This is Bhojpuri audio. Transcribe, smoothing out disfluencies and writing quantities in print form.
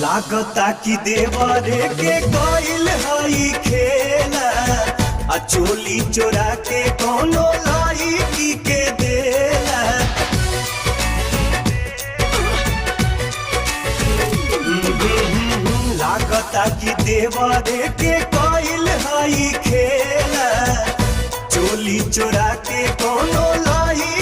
लागता कि देवरे के कोइल हई खेला आ चोली चोरा के कोनो लड़की के देला। लागता कि देवरे के कोइल हई खेला चोली चोरा के कोनो लड़की